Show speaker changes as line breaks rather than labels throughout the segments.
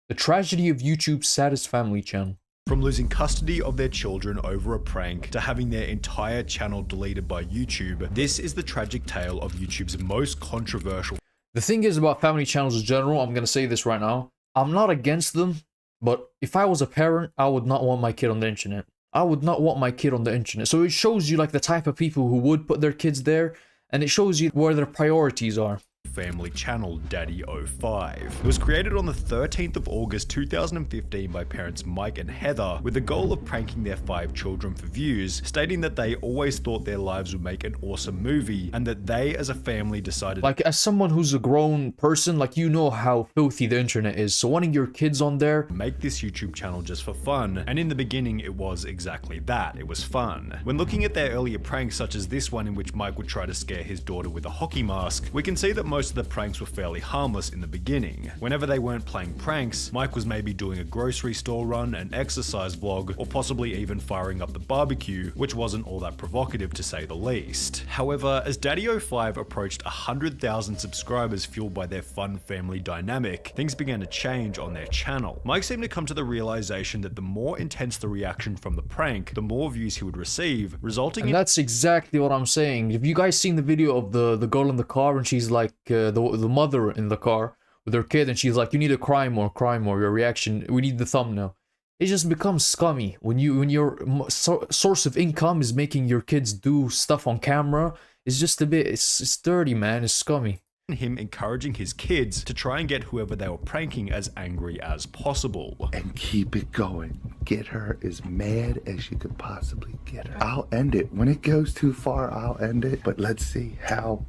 The tragedy of YouTube's saddest family channel.
From losing custody of their children over a prank to having their entire channel deleted by YouTube, this is the tragic tale of YouTube's most controversial.
The thing is about family channels in general, I'm gonna say this right now, I'm not against them, but if I was a parent, I would not want my kid on the internet. I would not want my kid on the internet. So it shows you like the type of people who would put their kids there, and it shows you where their priorities are.
Family channel Daddy05. It was created on the 13th of August 2015 by parents Mike and Heather with the goal of pranking their 5 children for views, stating that they always thought their lives would make an awesome movie and that they as a family decided,
like, as someone who's a grown person, like, you know how filthy the internet is, so wanting your kids on there,
make this YouTube channel just for fun. And in the beginning it was exactly that, it was fun. When looking at their earlier pranks such as this one in which Mike would try to scare his daughter with a hockey mask, we can see that most of the pranks were fairly harmless in the beginning. Whenever they weren't playing pranks, Mike was maybe doing a grocery store run, an exercise vlog, or possibly even firing up the barbecue, which wasn't all that provocative to say the least. However, as Daddy05 approached 100,000 subscribers fueled by their fun family dynamic, things began to change on their channel. Mike seemed to come to the realization that the more intense the reaction from the prank, the more views he would receive, resulting in—
that's exactly what I'm saying. Have you guys seen the video of the girl in the car and she's like, the mother in the car with her kid, and she's like, you need to cry more, your reaction, we need the thumbnail. It just becomes scummy when your source of income is making your kids do stuff on camera. It's just a bit, it's dirty, man. It's scummy.
Him encouraging his kids to try and get whoever they were pranking as angry as possible.
And keep it going. Get her as mad as you could possibly get her. I'll end it. When it goes too far, I'll end it. But let's see how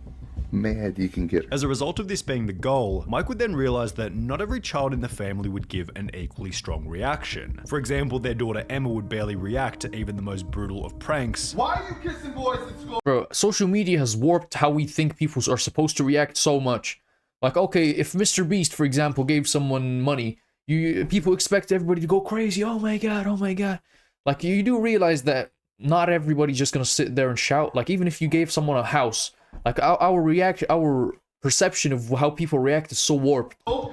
mad you can get her.
As a result of this being the goal, Mike would then realize that not every child in the family would give an equally strong reaction. For example, their daughter Emma would barely react to even the most brutal of pranks.
Why are you kissing boys at school?
Bro, social media has warped how we think people are supposed to react so much. Like, okay, if Mr. Beast, for example, gave someone money, people expect everybody to go crazy. Oh my god, oh my god. Like, you do realize that not everybody's just gonna sit there and shout. Like, even if you gave someone a house, like, our perception of how people react is so warped.
Oh.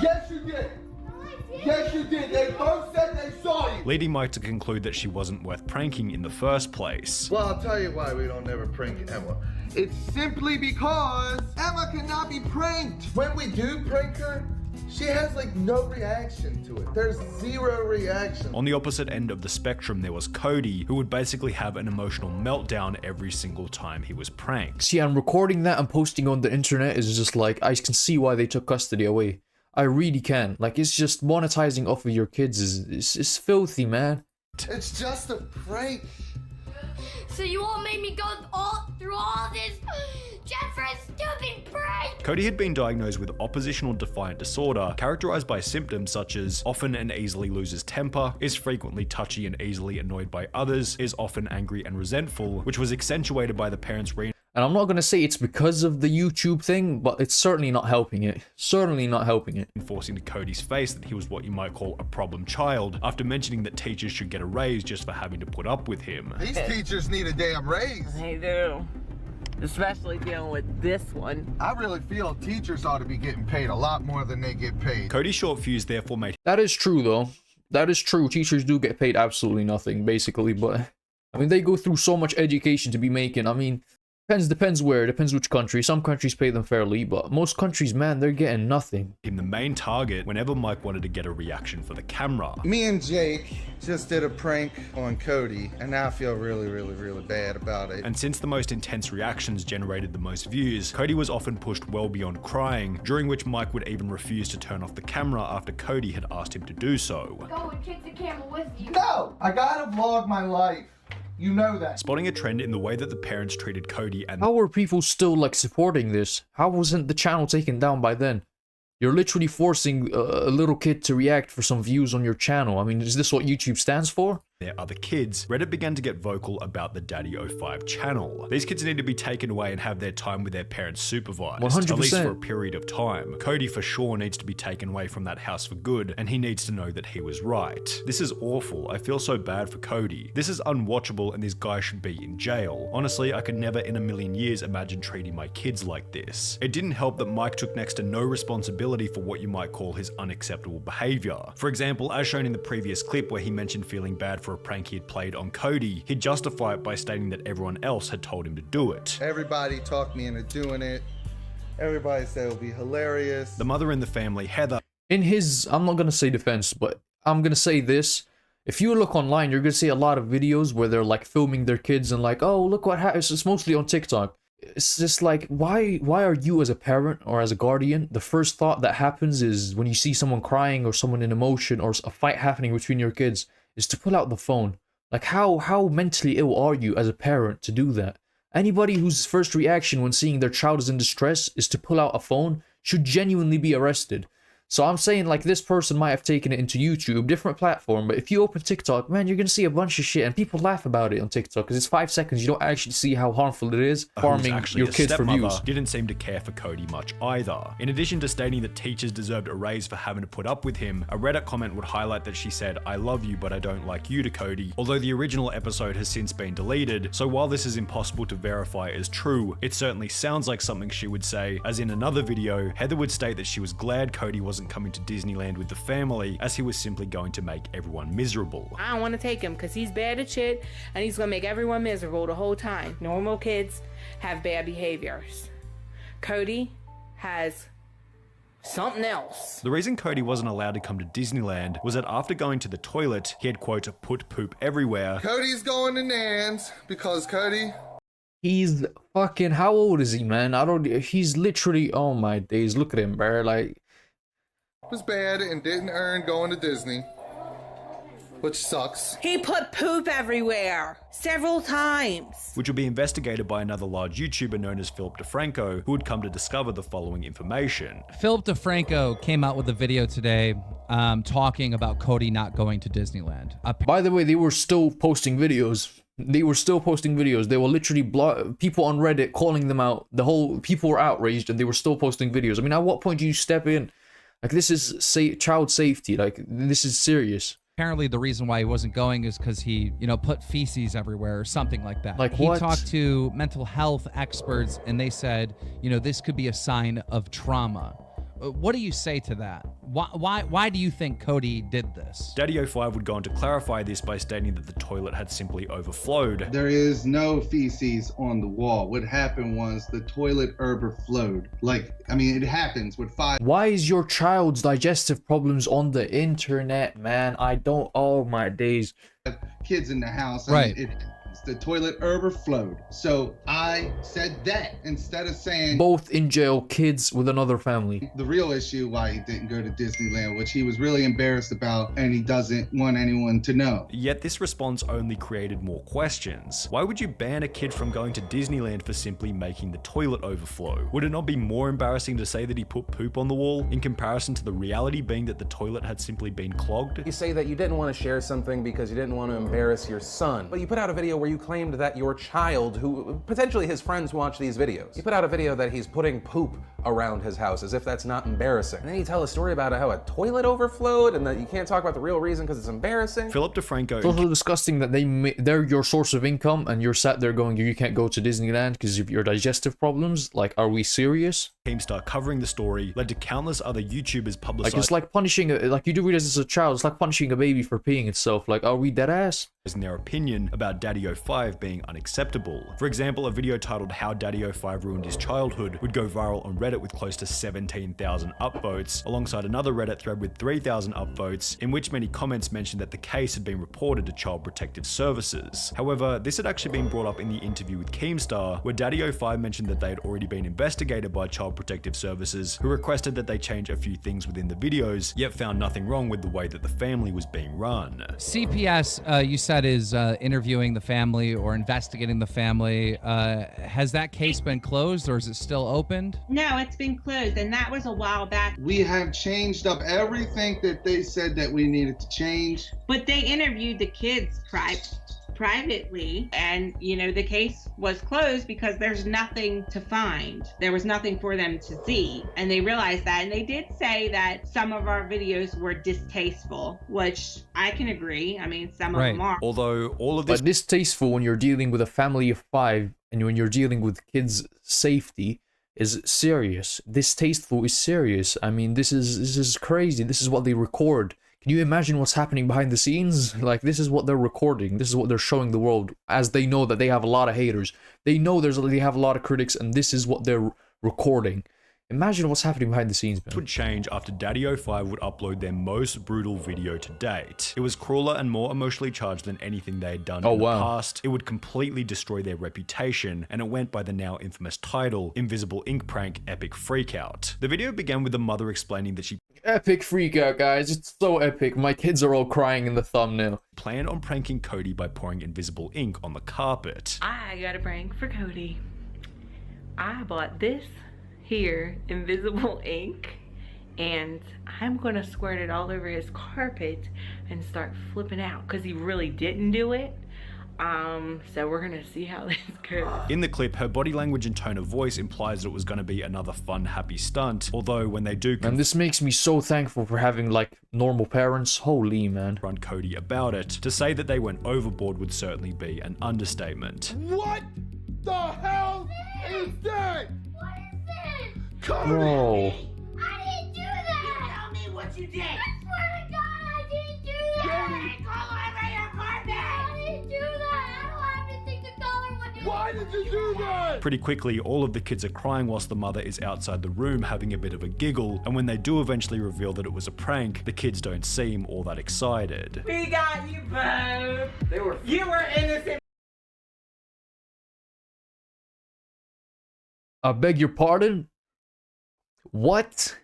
Yes, you did. Yes, you did. They both said they saw you.
Leading Mike to conclude that she wasn't worth pranking in the first place.
Well, I'll tell you why we don't ever prank Emma.
It's simply because Emma cannot be pranked.
When we do prank her, she has like no reaction to it. There's zero reaction.
On the opposite end of the spectrum, there was Cody, who would basically have an emotional meltdown every single time he was pranked.
See, I'm recording that and posting on the internet is just like, I can see why they took custody away. I really can. Like, it's just monetizing off of your kids is filthy, man.
It's just a prank.
So you all made me go through all this just for a stupid prank?
Cody had been diagnosed with oppositional defiant disorder, characterized by symptoms such as often and easily loses temper, is frequently touchy and easily annoyed by others, is often angry and resentful, which was accentuated by the parents'
and I'm not gonna say it's because of the YouTube thing, but it's certainly not helping it. Certainly not helping it.
Enforcing to Cody's face that he was what you might call a problem child, after mentioning that teachers should get a raise just for having to put up with him.
These teachers need a damn raise.
They do. Especially dealing with this one.
I really feel teachers ought to be getting paid a lot more than they get paid.
Cody's short fuse therefore made—
That is true, though. That is true. Teachers do get paid absolutely nothing, basically, but I mean, they go through so much education to be making. I mean, depends where, depends which country. Some countries pay them fairly, but most countries, man, they're getting nothing.
him the main target whenever Mike wanted to get a reaction for the camera.
Me and Jake just did a prank on Cody, and I feel really bad about it.
And since the most intense reactions generated the most views, Cody was often pushed well beyond crying, during which Mike would even refuse to turn off the camera after Cody had asked him to do so.
Go and take the camera with you.
No! I gotta vlog my life. You know that.
Spotting a trend in the way that the parents treated Cody and—
How were people still, like, supporting this? How wasn't the channel taken down by then? You're literally forcing a little kid to react for some views on your channel. I mean, is this what YouTube stands for?
their other kids, Reddit began to get vocal about the Daddy05 channel. These kids need to be taken away and have their time with their parents supervised,
100%.
at least for a period of time. Cody for sure needs to be taken away from that house for good, and he needs to know that he was right. This is awful. I feel so bad for Cody. This is unwatchable and this guy should be in jail. Honestly, I could never in a million years imagine treating my kids like this. It didn't help that Mike took next to no responsibility for what you might call his unacceptable behavior. For example, as shown in the previous clip where he mentioned feeling bad for a prank he had played on Cody, he'd justify it by stating that everyone else had told him to do it.
Everybody talked me into doing it. Everybody said it would be hilarious.
The mother in the family, Heather,
In his, I'm not gonna say defense, but I'm gonna say this. If you look online, you're gonna see a lot of videos where they're like filming their kids and like, oh, look what happened. It's mostly on TikTok. It's just like, why are you as a parent or as a guardian, the first thought that happens is when you see someone crying or someone in emotion or a fight happening between your kids is to pull out the phone. Like how mentally ill are you as a parent to do that? Anybody whose first reaction when seeing their child is in distress is to pull out a phone should genuinely be arrested. So I'm saying like this person might have taken it into YouTube, different platform, but if you open TikTok, man, you're gonna see a bunch of shit and people laugh about it on TikTok because it's 5 seconds. You don't actually see how harmful it is farming your kids for views.
Didn't seem to care for Cody much either. In addition to stating that teachers deserved a raise for having to put up with him, a Reddit comment would highlight that she said, "I love you, but I don't like you" to Cody, although the original episode has since been deleted, so while this is impossible to verify as true, it certainly sounds like something she would say, as in another video, Heather would state that she was glad Cody wasn't coming to Disneyland with the family, as he was simply going to make everyone miserable.
I don't want to take him because he's bad at shit and he's going to make everyone miserable the whole time. Normal kids have bad behaviors. Cody has something else.
The reason Cody wasn't allowed to come to Disneyland was that after going to the toilet, he had, quote, put poop everywhere.
Cody's going to Nan's because Cody...
He's fucking, how old is he, man? He's literally, oh my days, look at him, bro, like...
was bad and didn't earn going to Disney, which sucks.
He put poop everywhere several times.
Which would be investigated by another large YouTuber known as Philip DeFranco, who would come to discover the following information.
Philip DeFranco came out with a video today talking about Cody not going to Disneyland.
By the way, they were still posting videos. They were literally people on Reddit calling them out. People were outraged and they were still posting videos. I mean, at what point do you step in? Like, this is child safety. Like, this is serious.
Apparently, the reason why he wasn't going is because he, put feces everywhere or something like that.
Like
he
what?
talked to mental health experts, and they said, this could be a sign of trauma. What do you say to that? Why do you think Cody did this?
Daddy05 would go on to clarify this by stating that the toilet had simply overflowed.
There is no feces on the wall. What happened was the toilet overflowed. It happens with 5.
Why is your child's digestive problems on the internet, man? Oh my days.
Kids in the house.
Right.
The toilet overflowed. So I said that instead of saying
Both in jail, kids with another family.
the real issue why he didn't go to Disneyland, which he was really embarrassed about and he doesn't want anyone to know.
Yet this response only created more questions. Why would you ban a kid from going to Disneyland for simply making the toilet overflow? Would it not be more embarrassing to say that he put poop on the wall in comparison to the reality being that the toilet had simply been clogged?
You say that you didn't want to share something because you didn't want to embarrass your son, but you put out a video where you claimed that your child, who potentially his friends watch these videos, you put out a video that he's putting poop around his house as if that's not embarrassing. And then you tell a story about how a toilet overflowed and that you can't talk about the real reason because it's embarrassing.
Philip DeFranco...
It's also disgusting that they're your source of income and you're sat there going, you can't go to Disneyland because of your digestive problems. Like, are we serious?
Keemstar covering the story led to countless other YouTubers publicizing...
Like, it's like punishing, like you do realize as a child, it's like punishing a baby for peeing itself. Like, are we dead ass?
their opinion about Daddy05 being unacceptable. For example, a video titled How Daddy05 Ruined His Childhood would go viral on Reddit with close to 17,000 upvotes, alongside another Reddit thread with 3,000 upvotes, in which many comments mentioned that the case had been reported to Child Protective Services. However, this had actually been brought up in the interview with Keemstar, where Daddy05 mentioned that they had already been investigated by Child Protective Services, who requested that they change a few things within the videos, yet found nothing wrong with the way that the family was being run.
CPS, you said, is interviewing the family or investigating the family. Has that case been closed or is it still opened?
No, it's been closed, and that was a while back.
We have changed up everything that they said that we needed to change.
But they interviewed the kids privately, and the case was closed because there's nothing to find. There was nothing for them to see, and they realized that. And they did say that some of our videos were distasteful, which I can agree. I mean, some of them are.
Although all of this
But distasteful when you're dealing with a family of 5 and when you're dealing with kids' safety is serious. Distasteful is serious. I mean, this is crazy. This is what they record. Can you imagine what's happening behind the scenes? Like, this is what they're recording. This is what they're showing the world, as they know that they have a lot of haters. They know they have a lot of critics, and this is what they're recording. Imagine what's happening behind the scenes, man.
would change after Daddy05 would upload their most brutal video to date. It was crueler and more emotionally charged than anything they had done in the past. It would completely destroy their reputation, and it went by the now infamous title, Invisible Ink Prank Epic Freakout. The video began with the mother explaining that she
Epic freakout, guys. It's so epic. My kids are all crying in the thumbnail.
planned on pranking Cody by pouring invisible ink on the carpet.
I got a prank for Cody. I bought this here invisible ink, and I'm gonna squirt it all over his carpet and start flipping out because he really didn't do it. So we're gonna see how this goes.
In the clip, her body language and tone of voice implies that it was going to be another fun, happy stunt, although when they do
And this makes me so thankful for having, like, normal parents. Holy, man.
confront Cody about it, to say that they went overboard would certainly be an understatement.
What the hell is that?
What is this?
Bro.
I didn't do that!
Tell me what you did.
I swear to God, I didn't do that! I didn't do that! I don't have anything to color with it!
Why did you do that?
Pretty quickly, all of the kids are crying whilst the mother is outside the room having a bit of a giggle, and when they do eventually reveal that it was a prank, the kids don't seem all that excited.
We got you both. You were innocent.
I beg your pardon? What?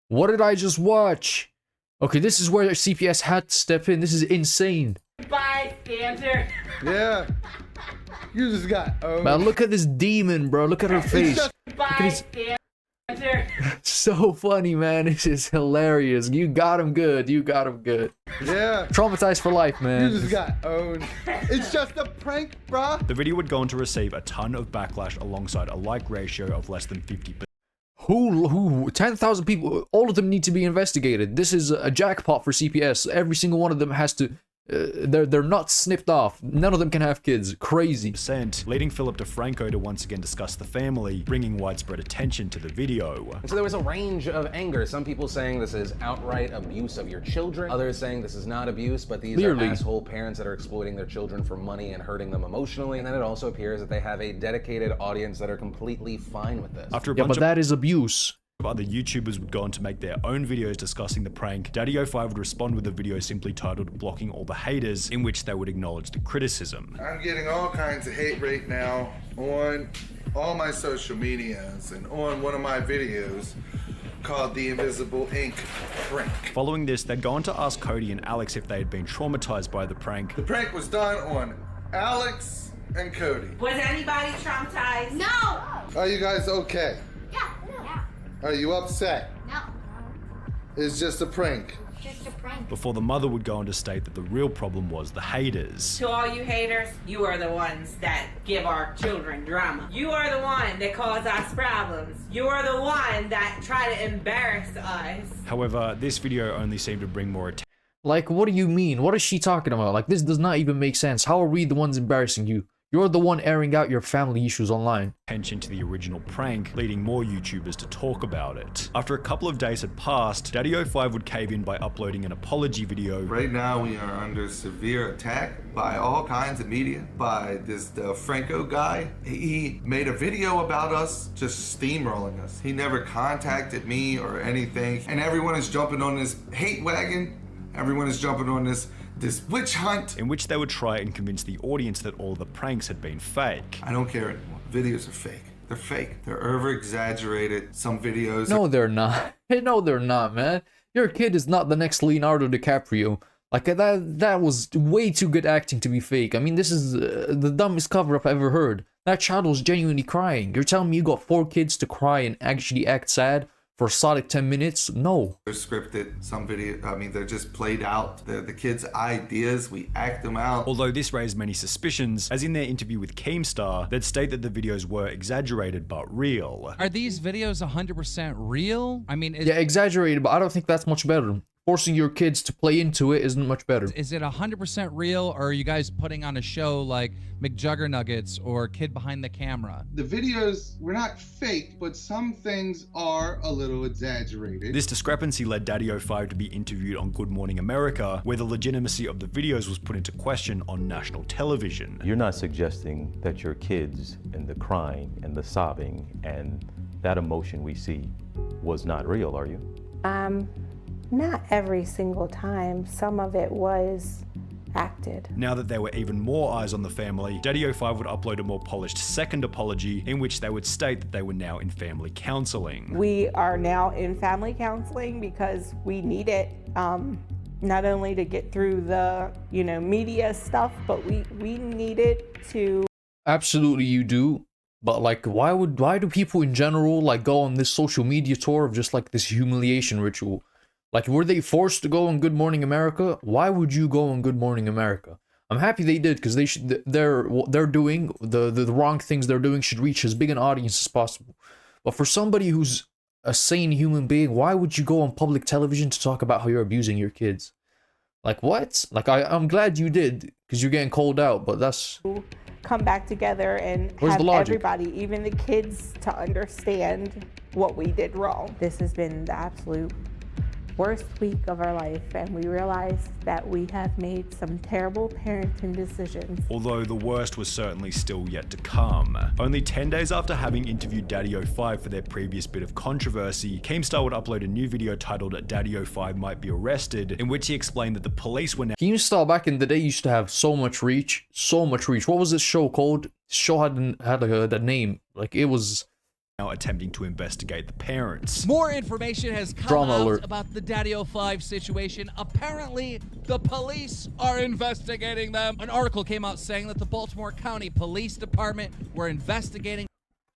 What did I just watch? Okay, this is where CPS had to step in. This is insane.
Bystander.
Yeah. You just got owned.
Man, look at this demon, bro. Look at her face.
Bystander.
So funny, man. This is hilarious. You got him good. You got him good.
Yeah.
Traumatized for life,
You
man.
just got owned. It's just a prank, bruh.
The video would go on to receive a ton of backlash alongside a like ratio of less than 50%.
Who 10,000 people, all of them need to be investigated. This is a jackpot for CPS. Every single one of them has to, they're not snipped off. None of them can have kids. Crazy.
Leading Philip DeFranco to once again discuss the family, bringing widespread attention to the video.
And so there was a range of anger. Some people saying this is outright abuse of your children. Others saying this is not abuse, but these are asshole parents that are exploiting their children for money and hurting them emotionally. And then it also appears that they have a dedicated audience that are completely fine with this.
After a
Yeah,
bunch
but that is abuse.
of other YouTubers would go on to make their own videos discussing the prank, Daddy05 would respond with a video simply titled Blocking All the Haters, in which they would acknowledge the criticism.
I'm getting all kinds of hate right now on all my social medias and on one of my videos called The Invisible Ink Prank.
Following this, they'd go on to ask Cody and Alex if they had been traumatized by the prank.
The prank was done on Alex and Cody.
Was anybody traumatized?
No!
Are you guys okay?
Yeah, yeah.
Are you upset?
No.
It's just a prank.
Just a prank.
Before the mother would go on to state that the real problem was the haters.
To all you haters, you are the ones that give our children drama. You are the one that cause us problems. You are the one that try to embarrass us.
However, this video only seemed to bring more attention
Like, what do you mean? What is she talking about? Like, this does not even make sense. How are we the ones embarrassing you? You're the one airing out your family issues online.
to the original prank, leading more YouTubers to talk about it. After a couple of days had passed, Daddy05 would cave in by uploading an apology video.
Right now we are under severe attack by all kinds of media, by this Franco guy. He made a video about us, just steamrolling us. He never contacted me or anything. And everyone is jumping on this hate wagon. Everyone is jumping on this witch hunt.
In which they would try and convince the audience that all the pranks had been fake.
I don't care anymore. Videos are fake. They're fake. They're over-exaggerated. Some videos.
No, they're not. No, they're not, man. Your kid is not the next Leonardo DiCaprio. Like, that was way too good acting to be fake. I mean, this is the dumbest cover-up I've ever heard. That child was genuinely crying. You're telling me you got 4 kids to cry and actually act sad for a solid 10 minutes? No.
They're scripted. Some video, I mean, they're just played out. They're the kids' ideas. We act them out.
Although this raised many suspicions, as in their interview with Keemstar, they'd state that the videos were exaggerated but real.
Are these videos 100% real? I mean,
Yeah, exaggerated, but I don't think that's much better. Forcing your kids to play into it isn't much better.
is it 100% real, or are you guys putting on a show like McJuggernuggets or Kid Behind the Camera?
The videos were not fake, but some things are a little exaggerated.
This discrepancy led Daddy05 to be interviewed on Good Morning America, where the legitimacy of the videos was put into question on national television.
You're not suggesting that your kids and the crying and the sobbing and that emotion we see was not real, are you?
Not every single time. Some of it was acted.
Now that there were even more eyes on the family, Daddy05 would upload a more polished second apology in which they would state that they were now in family counseling.
We are now in family counseling because we need it, not only to get through the, media stuff, but we need it to...
Absolutely you do. But like, why do people in general like go on this social media tour of just like this humiliation ritual? Like, were they forced to go on Good Morning America? Why would you go on Good Morning America? I'm happy they did, because they're doing the wrong things they're doing should reach as big an audience as possible. But for somebody who's a sane human being, why would you go on public television to talk about how you're abusing your kids? Like, what? Like, I'm glad you did, because you're getting called out, but that's...
come back together and
Where's
have
the logic?
everybody, even the kids, to understand what we did wrong. This has been the absolute worst week of our life, and we realized that we have made some terrible parenting decisions.
Although the worst was certainly still yet to come. Only 10 days after having interviewed Daddy05 for their previous bit of controversy, Keemstar would upload a new video titled Daddy05 Might Be Arrested, in which he explained that the police were now...
Keemstar back in the day used to have so much reach. What was this show called? This show had a name. Like, it was...
now attempting to investigate the parents.
More information has come
Drama
out
alert.
about the Daddy05 situation. Apparently, the police are investigating them. An article came out saying that the Baltimore County Police Department were investigating.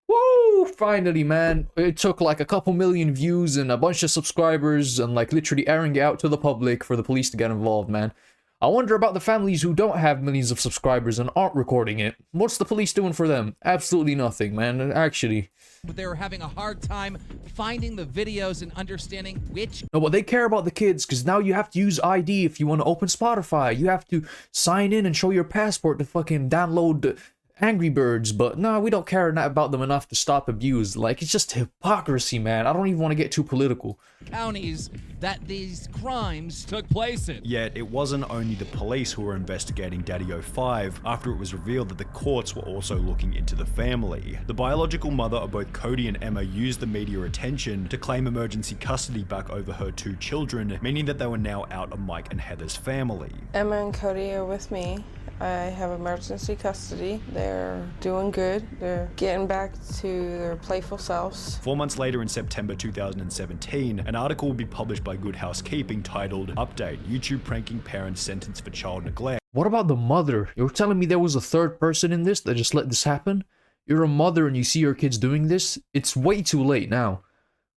Woo! Finally, man. It took like a couple million views and a bunch of subscribers and like literally airing it out to the public for the police to get involved, man. I wonder about the families who don't have millions of subscribers and aren't recording it. What's the police doing for them? Absolutely nothing, man. Actually.
But they were having a hard time finding the videos and understanding which...
No, but they care about the kids, because now you have to use ID if you want to open Spotify. You have to sign in and show your passport to fucking download Angry Birds. But no, we don't care about them enough to stop abuse. Like, it's just hypocrisy, man. I don't even want to get too political.
Counties that these crimes took place in.
Yet, it wasn't only the police who were investigating Daddy05 after it was revealed that the courts were also looking into the family. The biological mother of both Cody and Emma used the media attention to claim emergency custody back over her 2 children, meaning that they were now out of Mike and Heather's family.
Emma and Cody are with me. I have emergency custody. They're doing good. They're getting back to their playful selves.
4 months later, in September 2017, an article would be published by Good Housekeeping titled Update: YouTube Pranking Parents Sentenced for Child Neglect.
What about the mother? You're telling me there was a third person in this that just let this happen? You're a mother and you see your kids doing this? It's way too late now.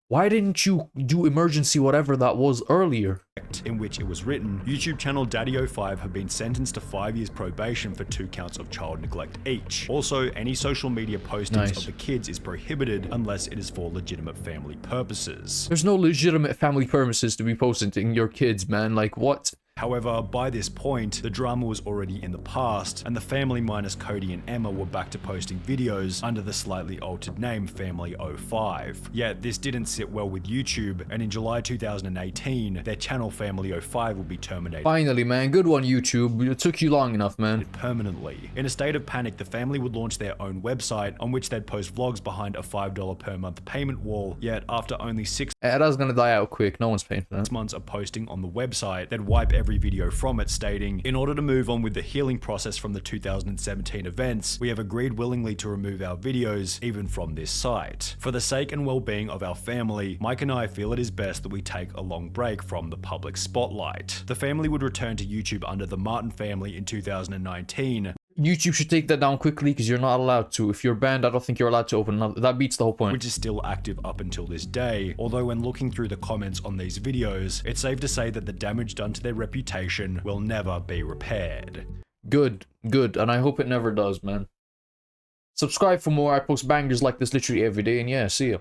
Why didn't you do emergency whatever that was earlier?
In which it was written, YouTube channel Daddy05 have been sentenced to 5 years probation for 2 counts of child neglect each. Also, any social media postings of the kids is prohibited unless it is for legitimate family purposes.
There's no legitimate family purposes to be posting your kids, man. Like, what?
However, by this point, the drama was already in the past, and the family minus Cody and Emma were back to posting videos under the slightly altered name Family05. Yet, this didn't sit well with YouTube, and in July 2018, their channel Family05 will be terminated.
Finally, man. Good one, YouTube. It took you long enough, man.
Permanently. In a state of panic, the family would launch their own website, on which they'd post vlogs behind a $5 per month payment wall, yet after only 6
That's gonna die out quick. No one's paying for that.
months of posting on the website, they'd wipe every video from it, stating, "In order to move on with the healing process from the 2017 events, we have agreed willingly to remove our videos, even from this site. For the sake and well-being of our family, Mike and I feel it is best that we take a long break from the public spotlight." The family would return to YouTube under the Martin family in 2019.
YouTube should take that down quickly because you're not allowed to. If you're banned, I don't think you're allowed to open another. That beats the whole point.
Which is still active up until this day. Although when looking through the comments on these videos, it's safe to say that the damage done to their reputation will never be repaired.
Good, good, and I hope it never does, man. Subscribe for more. I post bangers like this literally every day, and yeah, see ya.